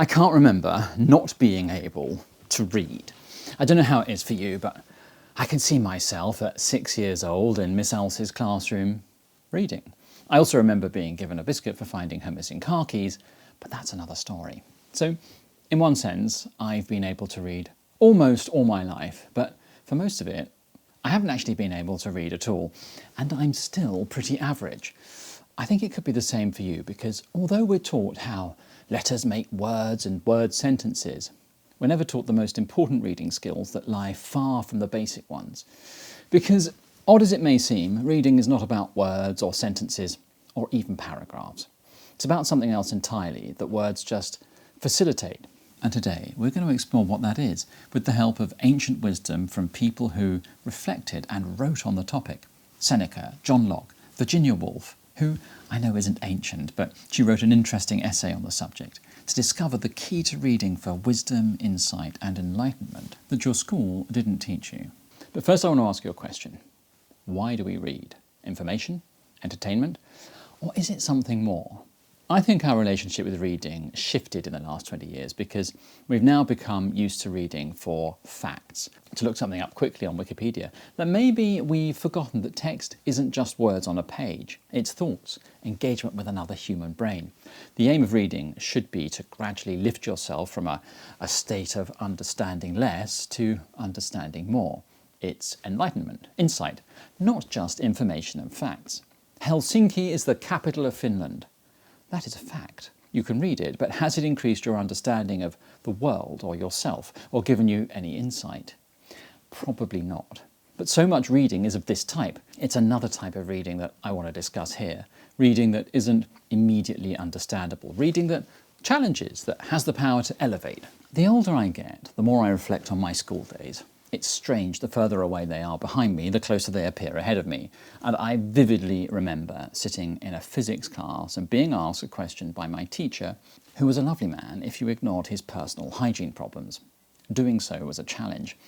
I can't remember not being able to read. I don't know how it is for you, but I can see myself at 6 years old in Miss Elsie's classroom reading. I also remember being given a biscuit for finding her missing car keys, but that's another story. So, in one sense, I've been able to read almost all my life, but for most of it, I haven't actually been able to read at all, and I'm still pretty average. I think it could be the same for you, because although we're taught how letters make words and word sentences, we're never taught the most important reading skills that lie far from the basic ones. Because, odd as it may seem, reading is not about words or sentences or even paragraphs. It's about something else entirely that words just facilitate. And today we're going to explore what that is with the help of ancient wisdom from people who reflected and wrote on the topic. Seneca, John Locke, Virginia Woolf, who I know isn't ancient, but she wrote an interesting essay on the subject to discover the key to reading for wisdom, insight and enlightenment that your school didn't teach you. But first I want to ask you a question. Why do we read? Information? Entertainment? Or is it something more? I think our relationship with reading shifted in the last 20 years because we've now become used to reading for facts. To look something up quickly on Wikipedia, that maybe we've forgotten that text isn't just words on a page, it's thoughts, engagement with another human brain. The aim of reading should be to gradually lift yourself from a state of understanding less to understanding more. It's enlightenment, insight, not just information and facts. Helsinki is the capital of Finland. That is a fact. You can read it, but has it increased your understanding of the world or yourself, or given you any insight? Probably not. But so much reading is of this type. It's another type of reading that I want to discuss here. Reading that isn't immediately understandable. Reading that challenges, that has the power to elevate. The older I get, the more I reflect on my school days. It's strange, the further away they are behind me, the closer they appear ahead of me. And I vividly remember sitting in a physics class and being asked a question by my teacher, who was a lovely man if you ignored his personal hygiene problems. Doing so was a challenge.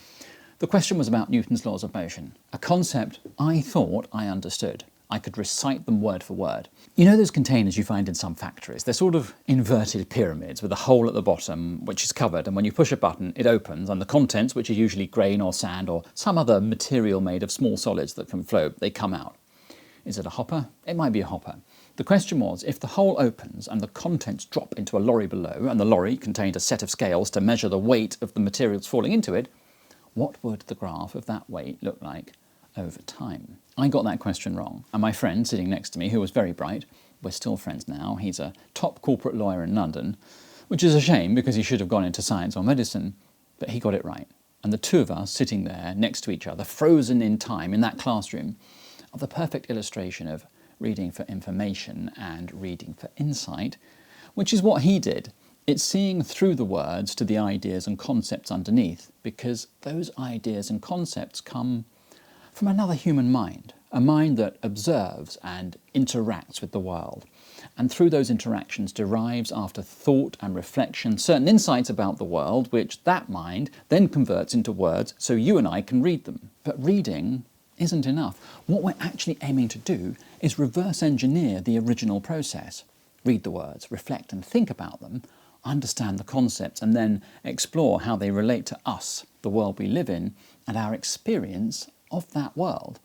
The question was about Newton's laws of motion, a concept I thought I understood. I could recite them word for word. You know those containers you find in some factories? They're sort of inverted pyramids with a hole at the bottom which is covered, and when you push a button it opens, and the contents, which are usually grain or sand or some other material made of small solids that can float, they come out. Is it a hopper? It might be a hopper. The question was, if the hole opens and the contents drop into a lorry below, and the lorry contained a set of scales to measure the weight of the materials falling into it, what would the graph of that weight look like over time? I got that question wrong, and my friend sitting next to me, who was very bright, we're still friends now, he's a top corporate lawyer in London, which is a shame because he should have gone into science or medicine, but he got it right. And the two of us sitting there next to each other, frozen in time in that classroom, are the perfect illustration of reading for information and reading for insight, which is what he did. It's seeing through the words to the ideas and concepts underneath, because those ideas and concepts come from another human mind, a mind that observes and interacts with the world, and through those interactions derives, after thought and reflection, certain insights about the world, which that mind then converts into words so you and I can read them. But reading isn't enough. What we're actually aiming to do is reverse engineer the original process. Read the words, reflect and think about them, understand the concepts, and then explore how they relate to us, the world we live in, and our experience of that world.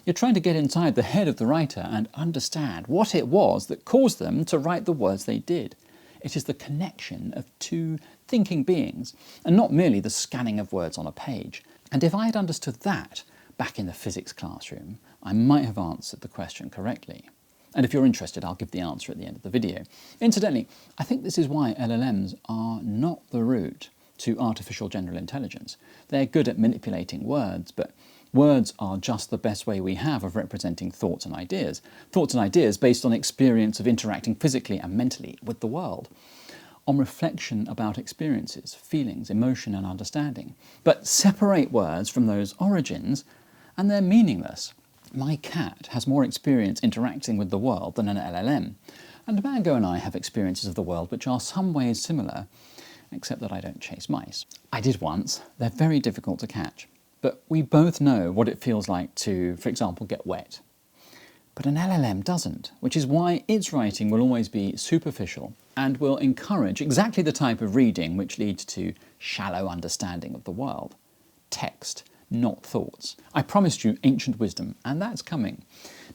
You're trying to get inside the head of the writer and understand what it was that caused them to write the words they did. It is the connection of two thinking beings, and not merely the scanning of words on a page. And if I had understood that back in the physics classroom, I might have answered the question correctly. And if you're interested, I'll give the answer at the end of the video. Incidentally, I think this is why LLMs are not the route to artificial general intelligence. They're good at manipulating words, but words are just the best way we have of representing thoughts and ideas. Thoughts and ideas based on experience of interacting physically and mentally with the world. On reflection about experiences, feelings, emotion and understanding. But separate words from those origins and they're meaningless. My cat has more experience interacting with the world than an LLM. And Mango and I have experiences of the world which are some ways similar, except that I don't chase mice. I did once. They're very difficult to catch. But we both know what it feels like to, for example, get wet. But an LLM doesn't, which is why its writing will always be superficial, and will encourage exactly the type of reading which leads to shallow understanding of the world. Text, not thoughts. I promised you ancient wisdom, and that's coming,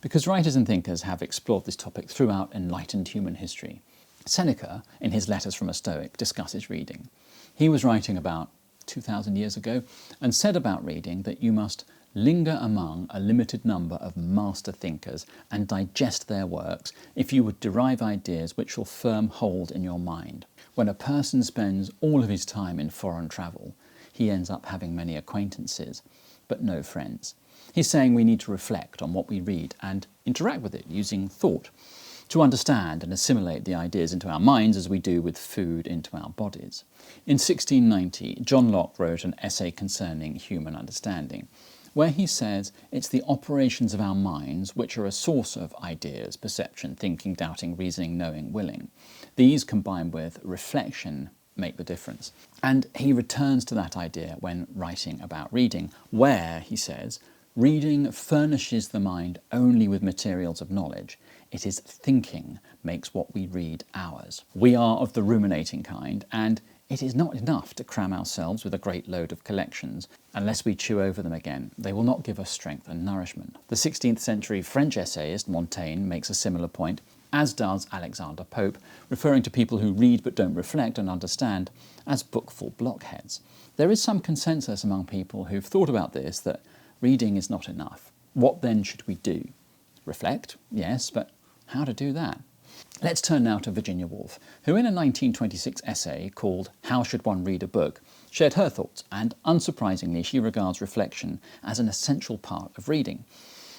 because writers and thinkers have explored this topic throughout enlightened human history. Seneca, in his Letters from a Stoic, discusses reading. He was writing about 2,000 years ago and said about reading that you must linger among a limited number of master thinkers and digest their works if you would derive ideas which will firm hold in your mind. When a person spends all of his time in foreign travel, he ends up having many acquaintances, but no friends. He's saying we need to reflect on what we read and interact with it using thought to understand and assimilate the ideas into our minds as we do with food into our bodies. In 1690, John Locke wrote an essay concerning human understanding, where he says it's the operations of our minds which are a source of ideas, perception, thinking, doubting, reasoning, knowing, willing. These, combined with reflection, make the difference. And he returns to that idea when writing about reading, where, he says, reading furnishes the mind only with materials of knowledge. It is thinking makes what we read ours. We are of the ruminating kind, and it is not enough to cram ourselves with a great load of collections. Unless we chew over them again, they will not give us strength and nourishment. The 16th century French essayist Montaigne makes a similar point, as does Alexander Pope, referring to people who read but don't reflect and understand as bookful blockheads. There is some consensus among people who've thought about this that reading is not enough. What then should we do? Reflect, yes, but how to do that? Let's turn now to Virginia Woolf, who in a 1926 essay called How Should One Read a Book, shared her thoughts, and unsurprisingly she regards reflection as an essential part of reading.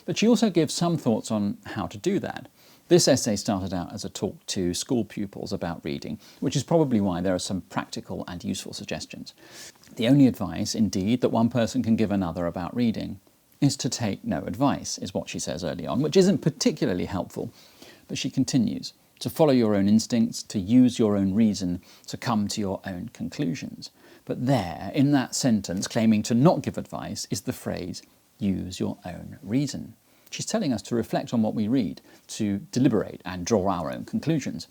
But she also gives some thoughts on how to do that. This essay started out as a talk to school pupils about reading, which is probably why there are some practical and useful suggestions. The only advice, indeed, that one person can give another about reading is to take no advice, is what she says early on, which isn't particularly helpful. But she continues, to follow your own instincts, to use your own reason, to come to your own conclusions. But there, in that sentence, claiming to not give advice, is the phrase, use your own reason. She's telling us to reflect on what we read, to deliberate and draw our own conclusions.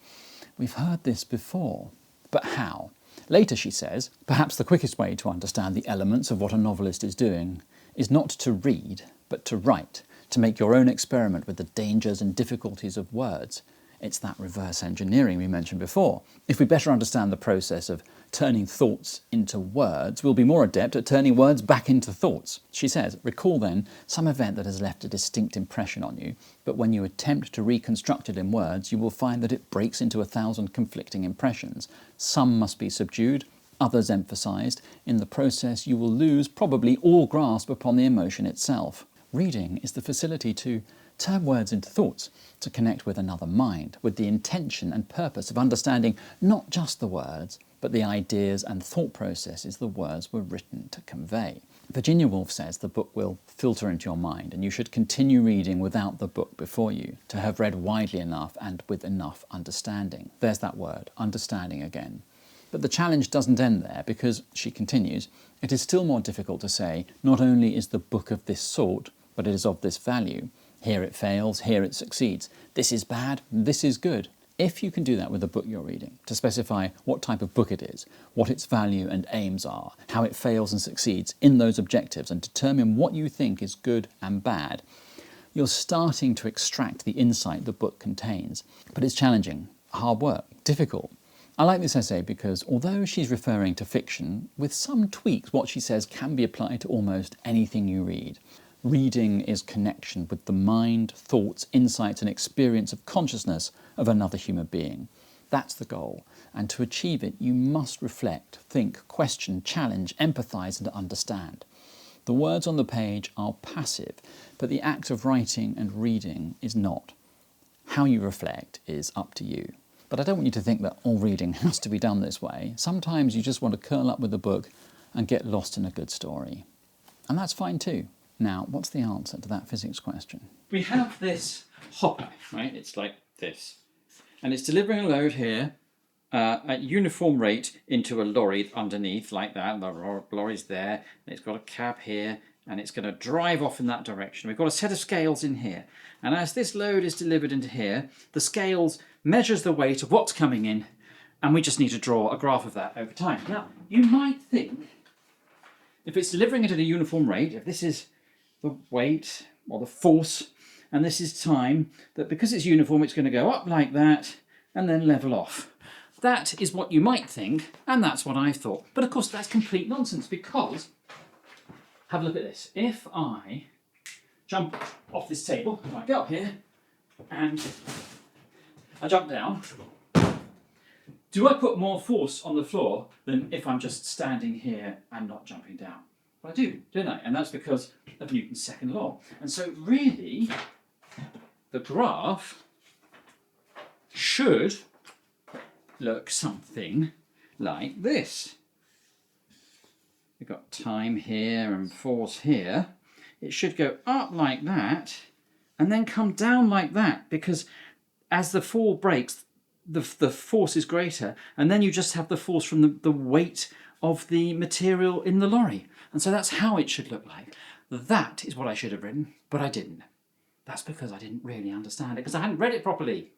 We've heard this before, but how? Later, she says, perhaps the quickest way to understand the elements of what a novelist is doing is not to read, but to write, to make your own experiment with the dangers and difficulties of words. It's that reverse engineering we mentioned before. If we better understand the process of turning thoughts into words, we'll be more adept at turning words back into thoughts. She says, recall then some event that has left a distinct impression on you, but when you attempt to reconstruct it in words, you will find that it breaks into 1,000 conflicting impressions. Some must be subdued, others emphasised. In the process, you will lose probably all grasp upon the emotion itself. Reading is the facility to turn words into thoughts, to connect with another mind, with the intention and purpose of understanding not just the words, but the ideas and thought processes the words were written to convey. Virginia Woolf says the book will filter into your mind, and you should continue reading without the book before you, to have read widely enough and with enough understanding. There's that word, understanding again. But the challenge doesn't end there, because, she continues, it is still more difficult to say, not only is the book of this sort, but it is of this value. Here it fails, here it succeeds. This is bad, this is good. If you can do that with the book you're reading, to specify what type of book it is, what its value and aims are, how it fails and succeeds in those objectives, and determine what you think is good and bad, you're starting to extract the insight the book contains. But it's challenging, hard work, difficult. I like this essay because although she's referring to fiction, with some tweaks what she says can be applied to almost anything you read. Reading is connection with the mind, thoughts, insights and experience of consciousness of another human being. That's the goal, and to achieve it you must reflect, think, question, challenge, empathise and understand. The words on the page are passive, but the act of writing and reading is not. How you reflect is up to you. But I don't want you to think that all reading has to be done this way. Sometimes you just want to curl up with a book and get lost in a good story. And that's fine too. Now, what's the answer to that physics question? We have this hopper, right? It's like this. And it's delivering a load here at uniform rate into a lorry underneath, like that. The lorry's there, and it's got a cab here, and it's going to drive off in that direction. We've got a set of scales in here. And as this load is delivered into here, the scales measures the weight of what's coming in And we just need to draw a graph of that over time. Now, you might think, if it's delivering it at a uniform rate, if this is the weight or the force, and this is time, that because it's uniform, it's going to go up like that and then level off. That is what you might think, and that's what I thought. But of course, that's complete nonsense, because, have a look at this. If I jump off this table, if I go up here, and I jump down, do I put more force on the floor than if I'm just standing here and not jumping down? Well, I do, don't I? And that's because of Newton's second law. And so really, the graph should look something like this. We've got time here and force here. It should go up like that and then come down like that, because as the fall breaks, the force is greater, and then you just have the force from the weight of the material in the lorry. And so that's how it should look like. That is what I should have written, but I didn't. That's because I didn't really understand it, because I hadn't read it properly.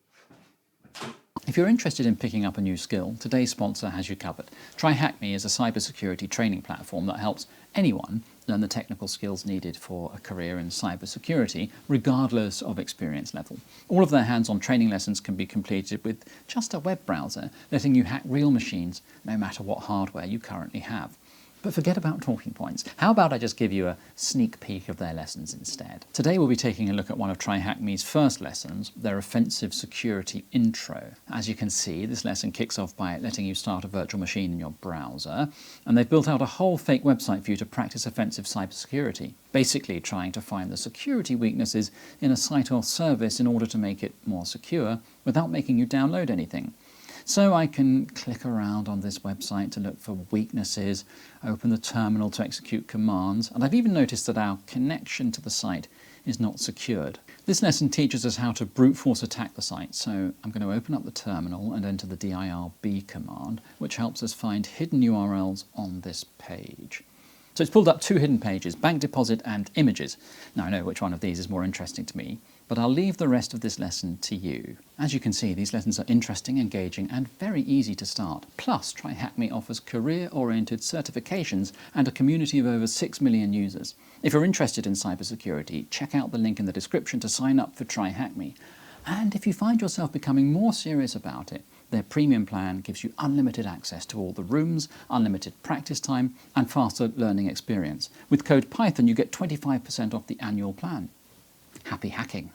If you're interested in picking up a new skill, today's sponsor has you covered. Try Hackme is a cybersecurity training platform that helps anyone learn the technical skills needed for a career in cybersecurity, regardless of experience level. All of their hands-on training lessons can be completed with just a web browser, letting you hack real machines no matter what hardware you currently have. But forget about talking points. How about I just give you a sneak peek of their lessons instead? Today we'll be taking a look at one of TryHackMe's first lessons, their offensive security intro. As you can see, this lesson kicks off by letting you start a virtual machine in your browser, and they've built out a whole fake website for you to practice offensive cybersecurity, basically trying to find the security weaknesses in a site or service in order to make it more secure without making you download anything. So I can click around on this website to look for weaknesses, open the terminal to execute commands, and I've even noticed that our connection to the site is not secured. This lesson teaches us how to brute force attack the site, so I'm going to open up the terminal and enter the dirb command, which helps us find hidden URLs on this page. So it's pulled up two hidden pages, bank deposit and images. Now I know which one of these is more interesting to me, but I'll leave the rest of this lesson to you. As you can see, these lessons are interesting, engaging, and very easy to start. Plus, TryHackMe offers career-oriented certifications and a community of over 6 million users. If you're interested in cybersecurity, check out the link in the description to sign up for TryHackMe. And if you find yourself becoming more serious about it, their premium plan gives you unlimited access to all the rooms, unlimited practice time, and faster learning experience. With code Python, you get 25% off the annual plan. Happy hacking!